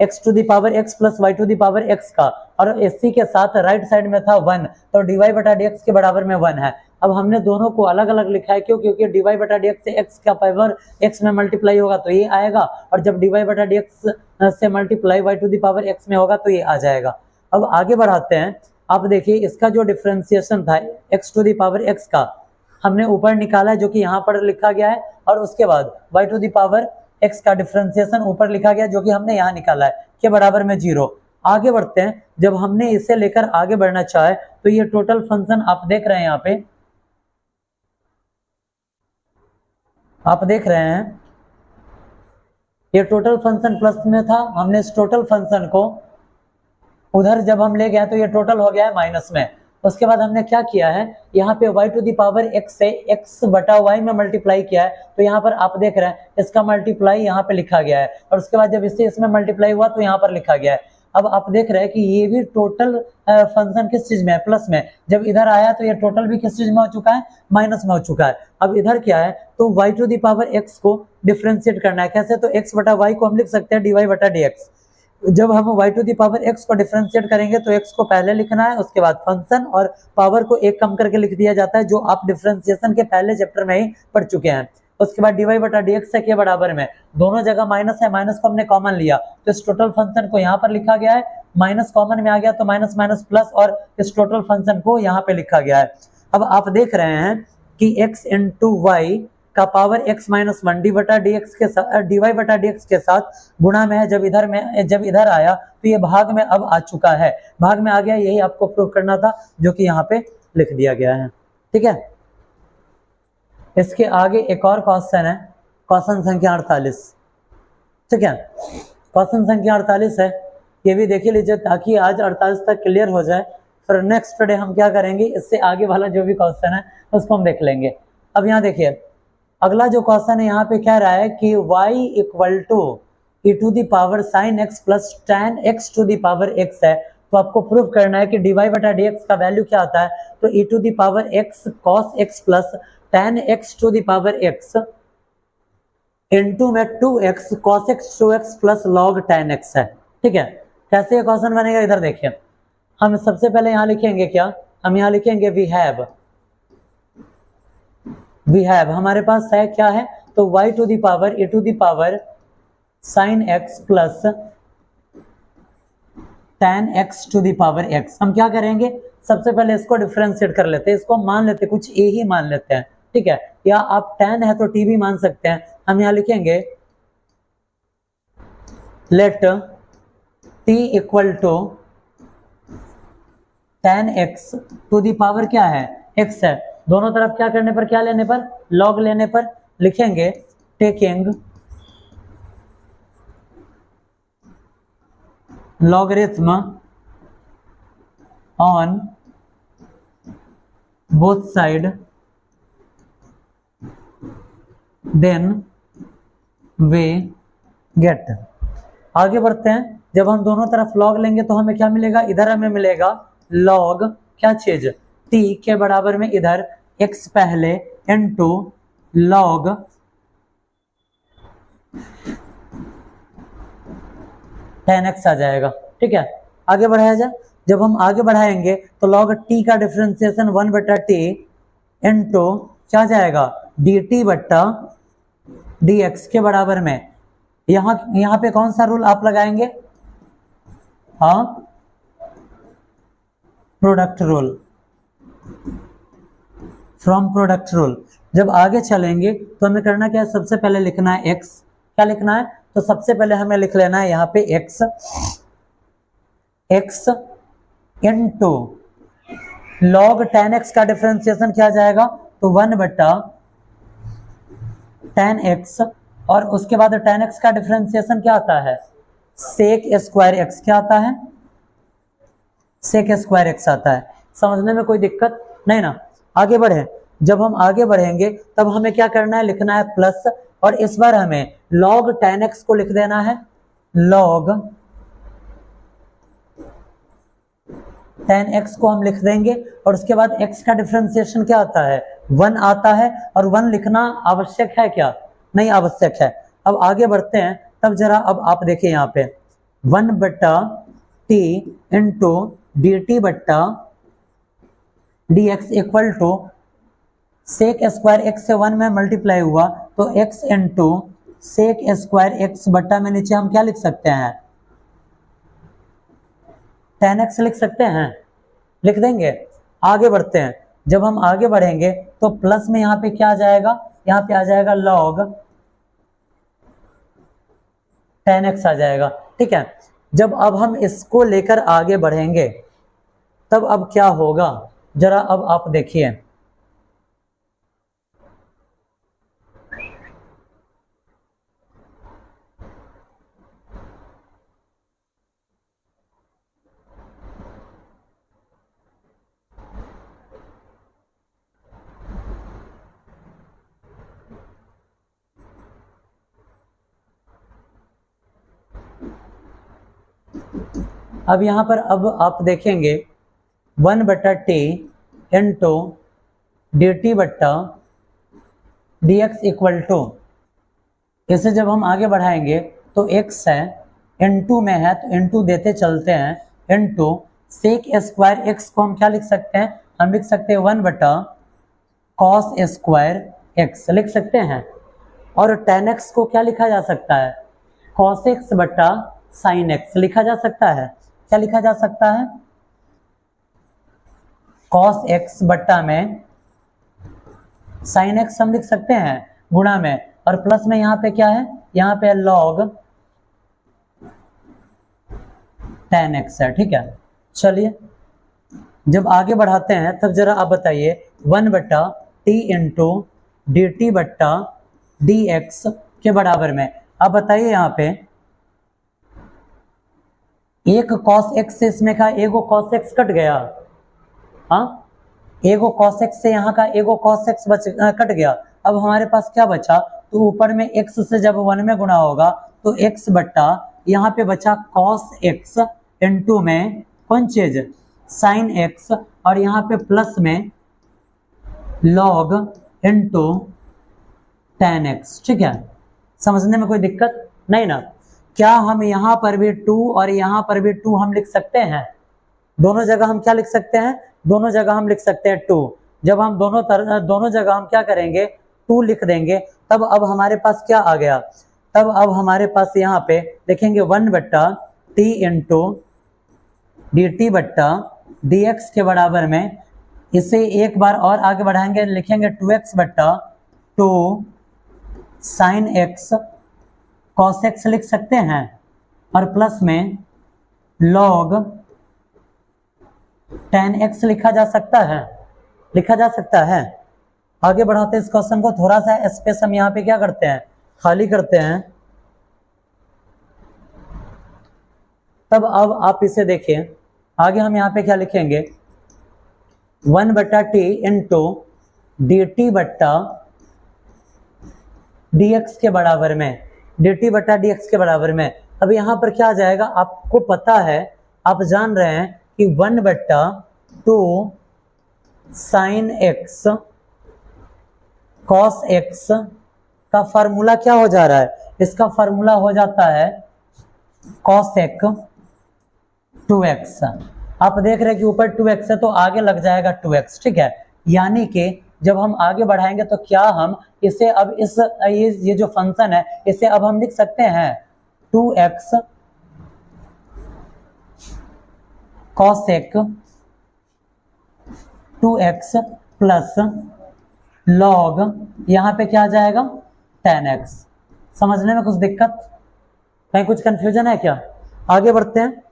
x to the power x plus y to the power x का, और इसी के साथ राइट साइड में था 1, तो dy बटा dx के बराबर में 1 है। अब हमने दोनों को अलग अलग लिखा है, क्यों, क्योंकि dy बटा dx से x का पावर x में मल्टीप्लाई होगा तो ये आएगा, और जब dy बटा dx से multiply y to the power x में होगा तो ये आ जाएगा। अब आगे बढ़ाते हैं, आप देखिए इसका जो डिफरेंशिएशन था x to the power x का हमने ऊपर निकाला है, जो कि यहाँ पर लिखा गया है, और उसके बाद y to the power x का डिफरेंशिएशन ऊपर लिखा गया जो कि हमने यहाँ निकाला है के बराबर में 0। आगे बढ़ते हैं, जब हमने इसे लेकर आगे बढ़ना चाहे तो ये टोटल फंक्शन आप देख रहे हैं, यहाँ पे आप देख रहे हैं ये टोटल फंक्शन प्लस में था, हमने इस टोटल फंक्शन को उधर जब हम ले गए तो ये टोटल हो गया है माइनस में। उसके बाद हमने क्या किया है, यहाँ पे y to the power x से x बटा y में मल्टीप्लाई किया है, तो यहाँ पर आप देख रहे हैं इसका मल्टीप्लाई यहाँ पे लिखा गया है, और उसके बाद जब इससे इसमें मल्टीप्लाई हुआ तो यहाँ पर लिखा गया है। अब आप देख रहे हैं कि ये भी टोटल फंक्शन किस चीज में है, प्लस में। जब इधर आया तो ये टोटल भी किस चीज में हो चुका है, माइनस में हो चुका है। अब इधर क्या है, तो y to the power x को डिफरेंशिएट करना है, कैसे, तो x बटा y को हम लिख सकते हैं dy बटा dx। जब हम y to the power x को डिफरेंशिएट करेंगे तो x को पहले लिखना है, उसके बाद फंक्शन और पावर को एक कम करके लिख दिया जाता है, जो आप डिफरेंशिएशन के पहले चैप्टर में ही पढ़ चुके हैं। उसके बाद dy बटा dx के बराबर में दोनों जगह माइनस है, माइनस को हमने कॉमन लिया तो इस टोटल फंक्शन को यहाँ पर लिखा गया है, माइनस कॉमन में आ गया तो माइनस माइनस प्लस, और इस टोटल फंक्शन को यहाँ पे लिखा गया है। अब आप देख रहे हैं कि x इंटू वाई का power x minus one D बटा डी एक्स के साथ dy बटा dx के साथ गुणा में है। जब इधर आया तो ये भाग में अब आ चुका है, भाग में आ गया, यही आपको प्रूव करना था जो कि यहाँ पे लिख दिया गया है। ठीक है, इसके आगे एक और क्वेश्चन है, क्वेश्चन संख्या 48। ठीक है, क्वेश्चन संख्या 48 है, ये भी देख लीजिए ताकि आज 48 तक क्लियर हो जाए। फिर नेक्स्ट डे हम क्या करेंगे, इससे आगे वाला जो भी क्वेश्चन है उसको हम देख लेंगे। अब यहाँ देखिए अगला जो क्वेश्चन है यहाँ पे कह रहा है कि y equal to e to the power sine x plus tan x to the power x है। तो आपको प्रूव करना है कि dy बटा dx का वैल्यू क्या आता है, तो e to the power x cos x plus tan x to the power x into में 2x cos x 2x plus log tan x है। ठीक है, कैसे ये क्वेश्चन बनेगा इधर देखिए, हम सबसे पहले यहाँ लिखेंगे क्या, हम यहाँ लिखेंगे वी हैव हमारे पास है क्या है, तो y to the power e to the power sine x plus tan x to the power x। हम क्या करेंगे, सबसे पहले इसको डिफरेंशिएट कर लेते हैं, इसको मान लेते हैं, कुछ a ही मान लेते हैं। ठीक है, या आप tan है तो t भी मान सकते हैं। हम यहाँ लिखेंगे let t equal to tan x to the power क्या है, x है, दोनों तरफ क्या करने पर, क्या लेने पर, log लेने पर लिखेंगे taking logarithm on both side then we get। आगे बढ़ते हैं, जब हम दोनों तरफ log लेंगे तो हमें क्या मिलेगा, इधर हमें मिलेगा log क्या चीज, t के बराबर में इधर x पहले इनटू log tan x आ जाएगा। ठीक है, आगे बढ़ाया जाए, जब हम आगे बढ़ाएंगे तो log t का डिफरेंशिएशन 1 बटा t इनटू क्या जाएगा dt बटा dx के बराबर में। यहाँ पे कौन सा रूल आप लगाएंगे, हाँ product rule, from product rule. जब आगे चलेंगे तो हमें करना क्या है, सबसे पहले लिखना है x, क्या लिखना है, तो सबसे पहले हमें लिख लेना है यहाँ पे x into log tan x का डिफरेंशिएशन क्या जाएगा, तो 1 बटा tan x, और उसके बाद tan x का डिफरेंशिएशन क्या आता है, sec स्क्वायर x, क्या आता है, sec स्क्वायर x आता है। समझने में कोई दिक्कत नहीं ना, आगे बढ़े। जब हम आगे बढ़ेंगे तब हमें क्या करना है, लिखना है प्लस, और इस बार हमें log tan x को लिख देना है log tan x को हम लिख देंगे, और उसके बाद x का डिफरेंशिएशन क्या आता है, 1 आता है, और 1 लिखना आवश्यक है क्या, नहीं आवश्यक है। अब आगे बढ़ते हैं, तब जरा अब आप देखिए यहाँ पे 1 बटा t इंटू डी टी बट्टा d x equal to sec square x से 1 में मल्टीप्लाई हुआ तो x into sec square x बट्टा में नीचे हम क्या लिख सकते हैं, tan x लिख सकते हैं, लिख देंगे। आगे बढ़ते हैं, जब हम आगे बढ़ेंगे तो प्लस में यहाँ पे क्या आ जाएगा, यहाँ पे आ जाएगा log tan x आ जाएगा। ठीक है, जब अब हम इसको लेकर आगे बढ़ेंगे तब अब क्या होगा, जरा अब आप देखिए। अब यहाँ पर अब आप देखेंगे 1 बट्टा टी इंटू डी टी बट्टा डी एक्स इक्वल टू, इसे जब हम आगे बढ़ाएंगे तो x है, इंटू में है तो इंटू देते चलते हैं, इंटू सेक स्क्वायर एक्स को हम क्या लिख सकते हैं, हम लिख सकते हैं 1 बटा कॉस स्क्वायर एक्स लिख सकते हैं, और tan x को क्या लिखा जा सकता है, कॉस एक्स बटा साइन एक्स लिखा जा सकता है। क्या लिखा जा सकता है, कॉस एक्स बट्टा में साइन एक्स हम लिख सकते हैं, गुणा में, और प्लस में यहाँ पे क्या है, यहाँ पे log 10x है। ठीक है, चलिए जब आगे बढ़ाते हैं तब जरा आप बताइए 1/t इंटू डी टी बट्टा डी एक्स के बराबर में। अब बताइए यहाँ पे एक cos x से इसमें का एगो cos x कट गया, हाँ एगो cos x से यहाँ का एगो cos x कट गया। अब हमारे पास क्या बचा, तो ऊपर में x से जब 1 में गुणा होगा तो x बट्टा यहाँ पे बचा cos x इंटू में कौन चीज sin x, और यहाँ पे प्लस में log इंटू tan x। ठीक है, समझने में कोई दिक्कत नहीं ना। क्या हम यहाँ पर भी 2 और यहाँ पर भी 2 हम लिख सकते हैं, दोनों जगह हम क्या लिख सकते हैं, दोनों जगह हम लिख सकते हैं 2। जब हम दोनों जगह हम क्या करेंगे 2 लिख देंगे, तब अब हमारे पास क्या आ गया, तब अब हमारे पास यहाँ पे देखेंगे 1/t इंटू डी टी बट्टा डी एक्स के बराबर में, इसे एक बार और आगे बढ़ाएंगे, लिखेंगे 2x बट्टा 2 sin x cos x लिख सकते हैं, और प्लस में log tan x लिखा जा सकता है, लिखा जा सकता है। आगे बढ़ाते हैं इस क्वेश्चन को, थोड़ा सा स्पेस हम यहाँ पे क्या करते हैं, खाली करते हैं। तब अब आप इसे देखिए, आगे हम यहाँ पे क्या लिखेंगे 1/t इंटू डी टी बट्टा डी एक्स के बराबर में, डी टी बट्टा डी एक्स के बराबर में। अब यहाँ पर क्या आ जाएगा, आपको पता है, आप जान रहे हैं कि 1/2 sin x cos x का फार्मूला क्या हो जा रहा है, इसका फार्मूला हो जाता है cosec 2x। आप देख रहे हैं कि ऊपर 2x है तो आगे लग जाएगा 2x। ठीक है, यानी कि जब हम आगे बढ़ाएंगे तो क्या हम इसे अब इस ये जो फंक्शन है इसे अब हम लिख सकते हैं 2x cosec 2x plus log यहाँ पे क्या आ जाएगा 10x। समझने में कुछ दिक्कत, कहीं कुछ कंफ्यूजन है क्या? आगे बढ़ते हैं।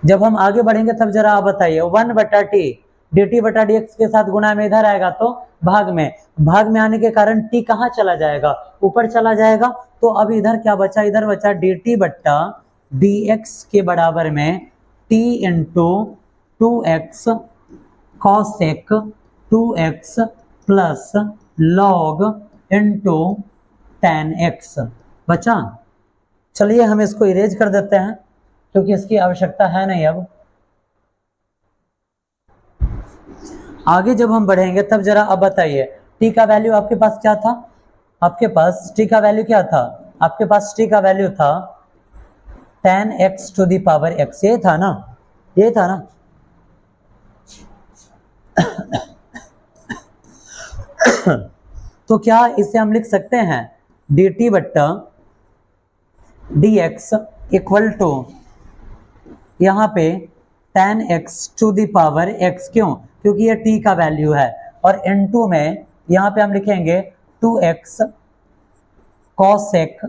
जब हम आगे बढ़ेंगे तब जरा आप बताइए 1/t डी टी बटा डी एक्स के साथ गुणा में इधर आएगा तो भाग में आने के कारण t कहाँ चला जाएगा, ऊपर चला जाएगा। तो अब इधर क्या बचा, इधर बचा डी टी बट्टा डी एक्स के बराबर में t into 2x cosec 2x plus log into tan x बचा। चलिए हम इसको इरेज कर देते हैं क्योंकि इसकी आवश्यकता है नहीं। अब आगे जब हम बढ़ेंगे तब जरा अब बताइए t का वैल्यू आपके पास क्या था, आपके पास t का वैल्यू क्या था, आपके पास t का वैल्यू था tan x to the power x, ये था ना, ये था ना। तो क्या इसे हम लिख सकते हैं dt बट्टा dx इक्वल टू यहाँ पे tan x to the power x, क्यों, क्योंकि ये t का वैल्यू है, और n2 में यहाँ पे हम लिखेंगे 2x cosec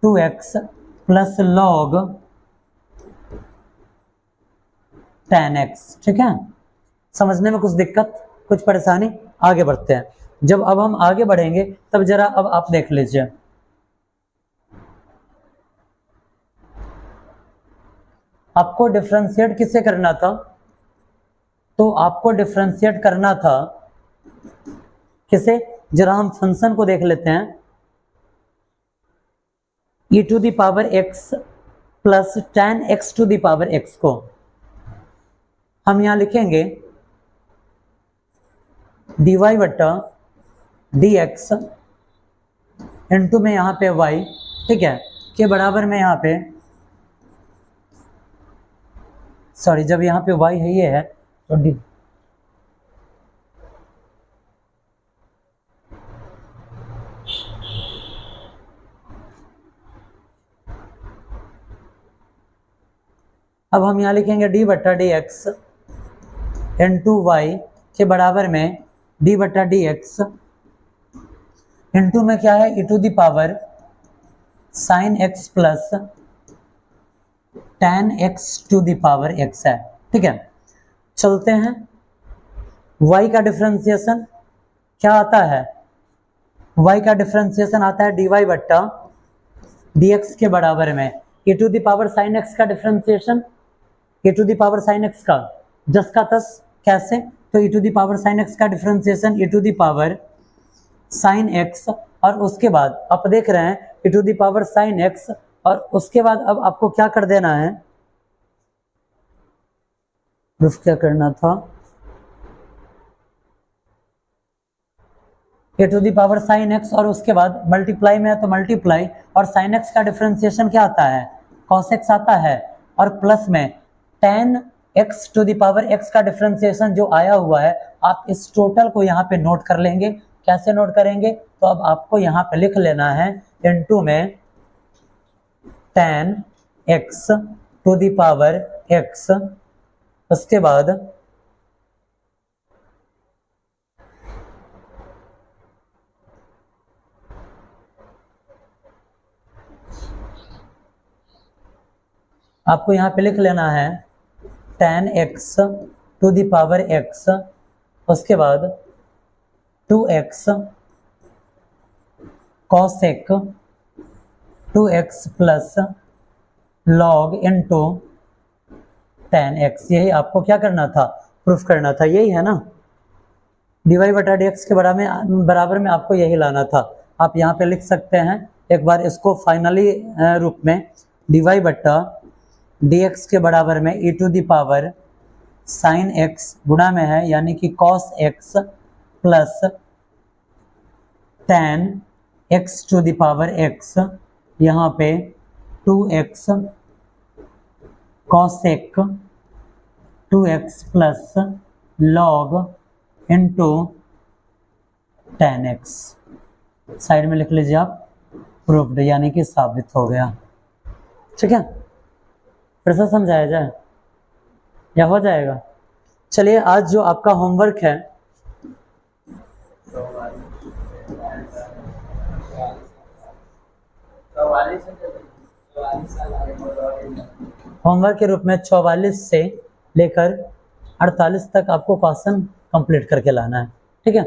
2x plus log tan x। ठीक है, समझने में कुछ दिक्कत, कुछ परेशानी? आगे बढ़ते हैं। जब अब हम आगे बढ़ेंगे तब जरा अब आप देख लीजिए, आपको डिफरेंशिएट किससे करना था, तो आपको डिफरेंशिएट करना था किसे, जरा हम फंक्शन को देख लेते हैं e to the power x plus tan x to the power x को हम यहां लिखेंगे dy बट्टा dx इंटू में यहाँ पे y, ठीक है, के बराबर में यहाँ पे, सॉरी जब यहाँ पे y है ये है तो d, अब हम यहाँ लिखेंगे d बट्टा डी एक्स इंटू वाई के बराबर में d बट्टा डी एक्स इनटू में क्या है, e to the power sine x plus tan x to the power x है। ठीक है, चलते हैं। y का डिफरेंशिएशन क्या आता है, y का डिफरेंशिएशन आता है dy बट्टा dx के बराबर में e to the power sine x का differentiation, e to the power sine x का जस का तस, कैसे, तो e to the power sine x का differentiation e to the power sine x, और उसके बाद आप देख रहे हैं e to the power sine x, और उसके बाद अब आपको क्या कर देना है, प्रूफ क्या करना था, e to the power sine x, और उसके बाद मल्टीप्लाई में है तो मल्टीप्लाई, और साइन x का डिफरेंशिएशन क्या आता है, cos x आता है, और प्लस में tan x to the power x का डिफरेंशिएशन जो आया हुआ है, आप इस टोटल को यहाँ पे नोट कर लेंगे। कैसे नोट करेंगे, तो अब आपको यहाँ पे लिख लेना है इनटू में tan x to the power x, उसके बाद आपको यहाँ पे लिख लेना है tan x to the power x, उसके बाद 2x cos x 2x plus log into tan x। यही आपको क्या करना था, प्रूफ करना था, यही है ना, dy बटा dx के बराबर में आपको यही लाना था। आप यहाँ पे लिख सकते हैं, एक बार इसको फाइनली रूप में dy बटा dx के बराबर में e to the power sine x गुणा में है, यानी कि cos x plus tan x to the power x, यहाँ पे 2x cos x 2x plus log into tan x, side में लिख लीजिए आप, प्रूफ्ड, यानी कि साबित हो गया। ठीक है, फिर से समझाया जाए या हो जाएगा। चलिए, आज जो आपका होमवर्क है, होमवर्क के रूप में 44 से लेकर 48 तक आपको क्वेश्चन कंप्लीट करके लाना है। ठीक है।